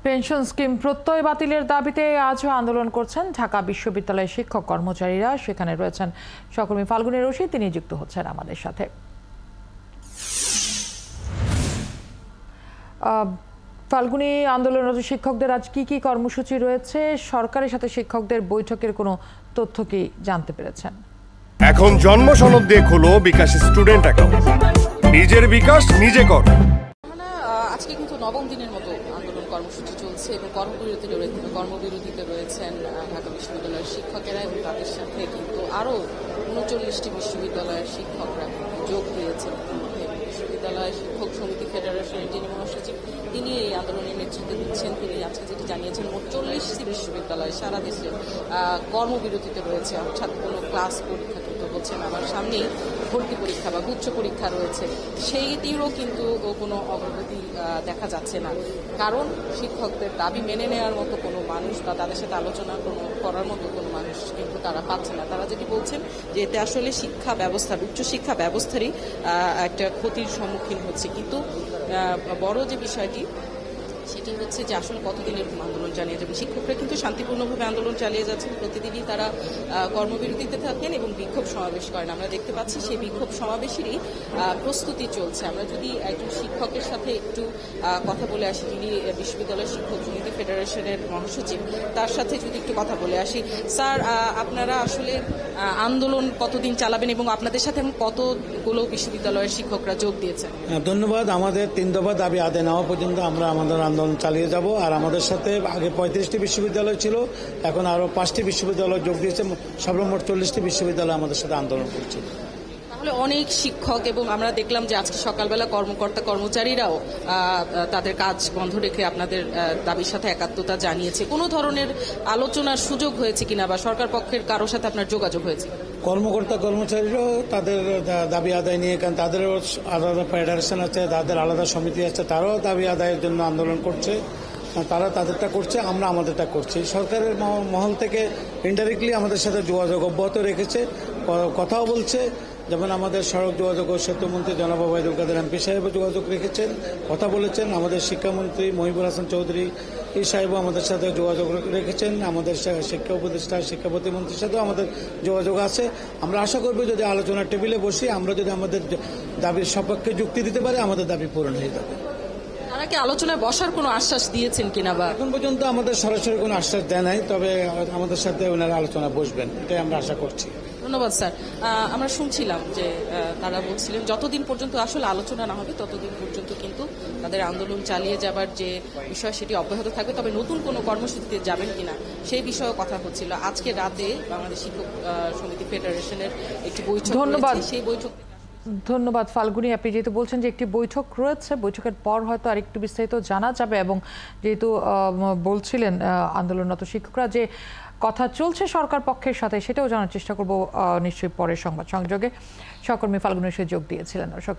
Pension scheme প্রত্যয় বাতিলের দাবিতে আজও আন্দোলন করছেন ঢাকা বিশ্ববিদ্যালয়ের শিক্ষক কর্মচারীরা। সেখানে রয়েছেন সহকর্মী ফাল্গুনী রশিদ, তিনি যুক্ত হচ্ছেন আমাদের সাথে। ফাল্গুনী, আন্দোলনরত শিক্ষকদের আজ কি কি কর্মসূচি রয়েছে? সরকারের সাথে শিক্ষকদের বৈঠকের কোনো তথ্য কি জানতে পেরেছেন? এখন জন্ম সনদ দিয়ে খোলো বিকাশ স্টুডেন্ট অ্যাকাউন্ট, নিজের বিকাশ নিজে কর। আজকে কিন্তু নবম দিনের মতো আন্দোলন কর্মসূচি চলছে এবং কর্মবিরতিতে রয়েছেন ঢাকা বিশ্ববিদ্যালয়ের শিক্ষকেরা এবং তাদের সাথে কিন্তু আরও ৩৯টি বিশ্ববিদ্যালয়ের শিক্ষকরা যোগ দিয়েছেন। বিশ্ববিদ্যালয় শিক্ষক সমিতি ফেডারেশনের যিনি মহাসচিব, তিনি এই আন্দোলনের নেতৃত্ব দিচ্ছেন। তিনি আজকে যেটি জানিয়েছেন, মোট ৪০টি বিশ্ববিদ্যালয় সারা দেশে কর্মবিরতিতে রয়েছে, অর্থাৎ কোনো ক্লাস পরীক্ষা কিন্তু হচ্ছে না। আমার সামনেই ভর্তি পরীক্ষা বা গুচ্ছ পরীক্ষা রয়েছে, সেইটিরও কিন্তু কোনো অগ্রগতি দেখা যাচ্ছে না। কারণ শিক্ষকদের দাবি মেনে নেওয়ার মতো কোনো মানুষ বা তাদের সাথে আলোচনা করার মতো কোনো মানুষ কিন্তু তারা পাচ্ছে না। তারা যেটি বলছেন যে এতে আসলে শিক্ষা ব্যবস্থার, উচ্চশিক্ষা ব্যবস্থারই একটা ক্ষতির সম্মুখীন হচ্ছে। কিন্তু বড় যে বিষয়টি সেটি হচ্ছে যে আসলে কতদিন এরকম আন্দোলন চালিয়ে যাবে। শিক্ষকরা কিন্তু শান্তিপূর্ণভাবে আন্দোলন চালিয়ে যাচ্ছেন, প্রতিদিনই তারা কর্মবিরতিতে থাকেন এবং বিক্ষোভ সমাবেশ করেন। আমরা দেখতে পাচ্ছি সেই বিক্ষোভ সমাবেশেরই প্রস্তুতি চলছে। আমরা যদি একজন শিক্ষকের সাথে একটু কথা বলে আসি, যিনি বিশ্ববিদ্যালয় শিক্ষক সমিতি ফেডারেশনের মহাসচিব, তার সাথে যদি একটু কথা বলে আসি। স্যার, আপনারা আসলে আন্দোলন কতদিন চালাবেন এবং আপনাদের সাথে কতগুলো বিশ্ববিদ্যালয়ের শিক্ষকরা যোগ দিয়েছেন? ধন্যবাদ। আমাদের ৩ দফা দাবি আদায় নেওয়া পর্যন্ত আমরা আমাদের আন্দোলন চালিয়ে যাব। আর আমাদের সাথে আগে ৩৫টি বিশ্ববিদ্যালয় ছিল, এখন আরো 5টি বিশ্ববিদ্যালয় যোগ দিয়েছে, সর্বমোট 40টি বিশ্ববিদ্যালয় আমাদের সাথে আন্দোলন করছে। তাহলে অনেক শিক্ষক এবং আমরা দেখলাম যে আজকে সকালবেলা কর্মচারীরাও তাদের কাজ বন্ধ রেখে আপনাদের দাবির সাথে একাত্মতা জানিয়েছে। কোনো ধরনের আলোচনার সুযোগ হয়েছে কিনা বা সরকার পক্ষের কারোর সাথে আপনার যোগাযোগ হয়েছে? কর্মচারীরাও তাদের দাবি আদায় নিয়ে, কারণ তাদেরও আলাদা ফেডারেশন আছে, তাদের আলাদা সমিতি আছে, তারাও দাবি আদায়ের জন্য আন্দোলন করছে। তারা তাদেরটা করছে, আমরা আমাদেরটা করছি। সরকারের মহল থেকে ইনডাইরেক্টলি আমাদের সাথে যোগাযোগ অব্যাহত রেখেছে, কথাও বলছে। যেমন আমাদের সড়ক যোগাযোগ ও সেতুমন্ত্রী জনাব ওবায়দুল কাদের এমপি সাহেবও যোগাযোগ রেখেছেন, কথা বলেছেন। আমাদের শিক্ষামন্ত্রী মহিবুর হাসান চৌধুরী এই সাহেবও আমাদের সাথে যোগাযোগ রেখেছেন। আমাদের শিক্ষা উপদেষ্টা, শিক্ষা প্রতিমন্ত্রীর সাথেও আমাদের যোগাযোগ আছে। আমরা আশা করব যদি আলোচনার টেবিলে বসি, আমরা যদি আমাদের দাবির সপক্ষে যুক্তি দিতে পারি, আমাদের দাবি পূরণ হয়ে যাবে। তারা কি আলোচনায় বসার কোনো আশ্বাস দিয়েছেন কিনা? বা এখন পর্যন্ত আমাদের সরাসরি কোনো আশ্বাস দেয় নাই, তবে আমাদের সাথে ওনারা আলোচনা বসবেন, এটাই আমরা আশা করছি। ধন্যবাদ স্যার। আমরা শুনছিলাম যে তারা বলছিলেন যতদিন পর্যন্ত আসলে আলোচনা না হবে ততদিন পর্যন্ত কিন্তু তাদের আন্দোলন চালিয়ে যাবার যে বিষয় সেটি অব্যাহত থাকবে। তবে নতুন কোনো কর্মসূচিতে যাবেন কিনা সেই বিষয়ে কথা হচ্ছিল। আজকে রাতে বাংলাদেশ শিক্ষক সমিতি ফেডারেশনের একটি বৈঠক, ধন্যবাদ। সেই বৈঠক। ধন্যবাদ ফাল্গুনী। আপনি যেহেতু বলছেন যে একটি বৈঠক রয়েছে, বৈঠকের পর হয়তো আরেকটু বিস্তারিত জানা যাবে। এবং যেহেতু বলছিলেন আন্দোলনরত শিক্ষকরা যে কথা চলছে সরকার পক্ষের সাথে, সেটাও জানার চেষ্টা করব নিশ্চয়ই পরের সংবাদ সংযোগে। সহকর্মী ফাল্গুনী এসে যোগ দিয়েছিলেন। দর্শক,